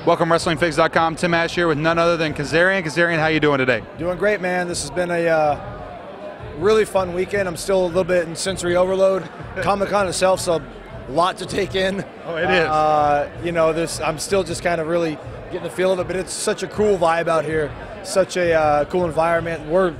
Welcome WrestlingFigs.com. Tim Ash here with none other than Kazarian. Kazarian, how you doing today? Doing great, man. This has been a really fun weekend. I'm still a little bit in sensory overload. Comic-Con itself's a lot to take in. Oh, it is. You know, I'm still just kind of really getting the feel of it, but it's such a cool vibe out here, such a cool environment. We're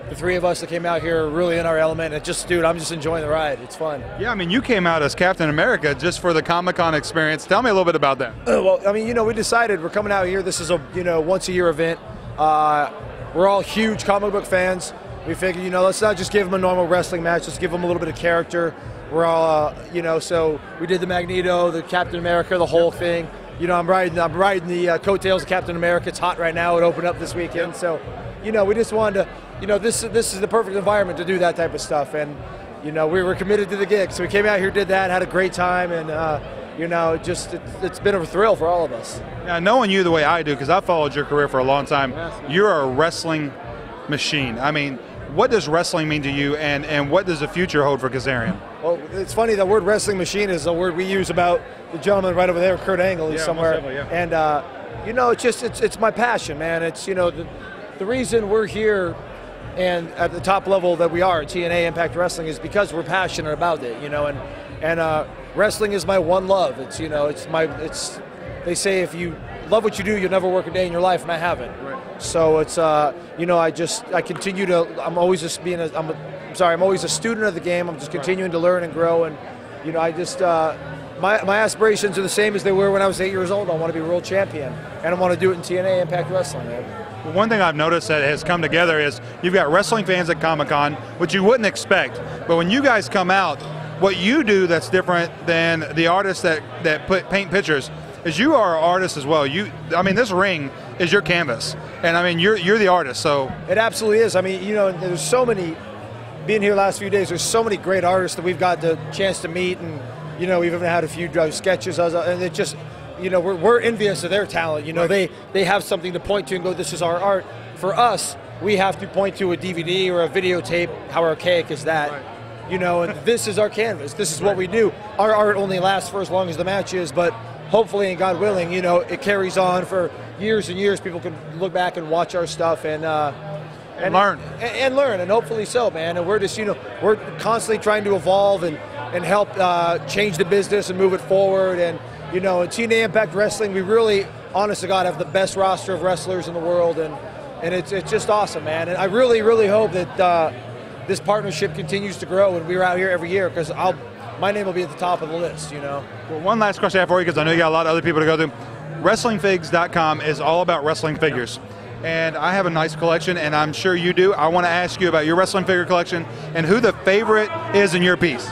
the three of us that came out here are really in our element. And dude, I'm just enjoying the ride. It's fun. Yeah, I mean, you came out as Captain America just for the Comic-Con experience. Tell me a little bit about that. Well, I mean, you know, we decided we're coming out here. This is a once-a-year event. We're all huge comic book fans. We figured, let's not just give them a normal wrestling match. Let's give them a little bit of character. We're all, so we did the Magneto, the Captain America, the whole thing. I'm riding the coattails of Captain America. It's hot right now. It opened up this weekend, so we just wanted to, this is the perfect environment to do that type of stuff. And we were committed to the gig, so we came out here, did that, had a great time, and it's been a thrill for all of us. Now, knowing you the way I do, because I've followed your career for a long time, you're a wrestling machine. I mean, what does wrestling mean to you, and what does the future hold for Kazarian? Well, it's funny, the word wrestling machine is a word we use about the gentleman right over there, Kurt Angle, is somewhere. And, it's my passion, man. It's, the reason we're here and at the top level that we are at TNA Impact Wrestling is because we're passionate about it, and wrestling is my one love. They say if you love what you do, you'll never work a day in your life, and I haven't. Right. So it's, I continue to, I'm always a student of the game. I'm just continuing to learn and grow, and, my aspirations are the same as they were when I was 8 years old. I want to be world champion, and I want to do it in TNA Impact Wrestling, man. Well, one thing I've noticed that has come together is you've got wrestling fans at Comic-Con, which you wouldn't expect, but when you guys come out, what you do that's different than the artists that paint pictures is you are an artist as well. This ring is your canvas, and I mean you're the artist. So it absolutely is. I mean, there's so many. Being here the last few days, there's so many great artists that we've got the chance to meet, and we've even had a few sketches, and it just, we're envious of their talent. They have something to point to and go, this is our art. For us, we have to point to a DVD or a videotape. How archaic is that? Right. And this is our canvas. This is what we do. Our art only lasts for as long as the match is, but hopefully, and God willing, it carries on for years and years. People can look back and watch our stuff and learn. And learn, and hopefully so, man. And we're just, we're constantly trying to evolve and help change the business and move it forward. And, in TNA Impact Wrestling, we really, honest to God, have the best roster of wrestlers in the world. And it's just awesome, man. And I really, really hope that this partnership continues to grow, and we're out here every year, because my name will be at the top of the list, Well, one last question I have for you, because I know you got a lot of other people to go to. WrestlingFigs.com is all about wrestling figures. And I have a nice collection, and I'm sure you do. I want to ask you about your wrestling figure collection and who the favorite is in your piece.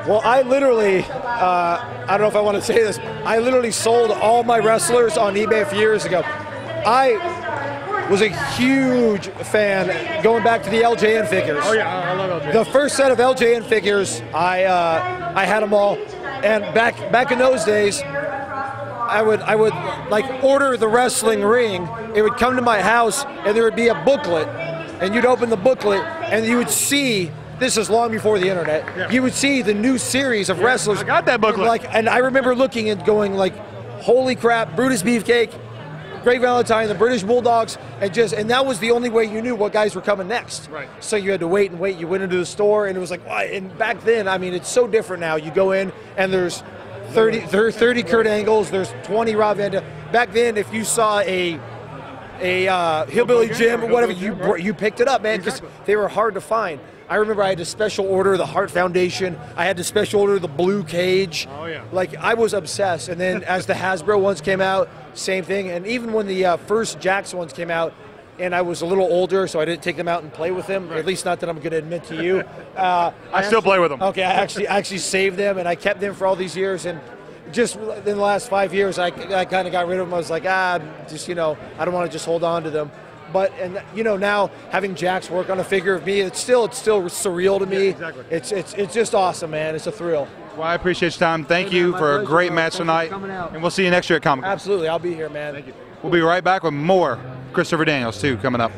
Well, I literally, I don't know if I want to say this, I literally sold all my wrestlers on eBay a few years ago. I was a huge fan going back to the LJN figures. Oh yeah, I love LJN. The first set of LJN figures, I had them all, and back in those days, I would like order the wrestling ring. It would come to my house, and there would be a booklet, and you'd open the booklet, and you would see. This is long before the internet. Yeah. You would see the new series of wrestlers. I got that booklet. And I remember looking and going holy crap! Brutus Beefcake, Great Valentine, the British Bulldogs, and that was the only way you knew what guys were coming next. Right. So you had to wait and wait. You went into the store, and it was and back then, I mean, it's so different now. You go in, and there's 30 Kurt Angles, there's 20 Rob Van Dam. Back then, if you saw a Hillbilly Jim or whatever, you picked it up, man, because they were hard to find. I remember I had to special order the Hart Foundation. I had to special order the Blue Cage. Oh yeah. I was obsessed. And then as the Hasbro ones came out, same thing. And even when the first Jakks ones came out, and I was a little older, so I didn't take them out and play with them. Right. At least not that I'm going to admit to you. I still play with them. Okay, I actually saved them, and I kept them for all these years. And just in the last 5 years, I kind of got rid of them. I was like, I don't want to just hold on to them. But now having Jakks work on a figure of me, it's still surreal to me. Yeah, exactly. It's just awesome, man. It's a thrill. Well, I appreciate your time. Thank you for a great match tonight, and we'll see you next year at Comic-Con. Absolutely, I'll be here, man. Thank you. We'll be right back with more Christopher Daniels too coming up.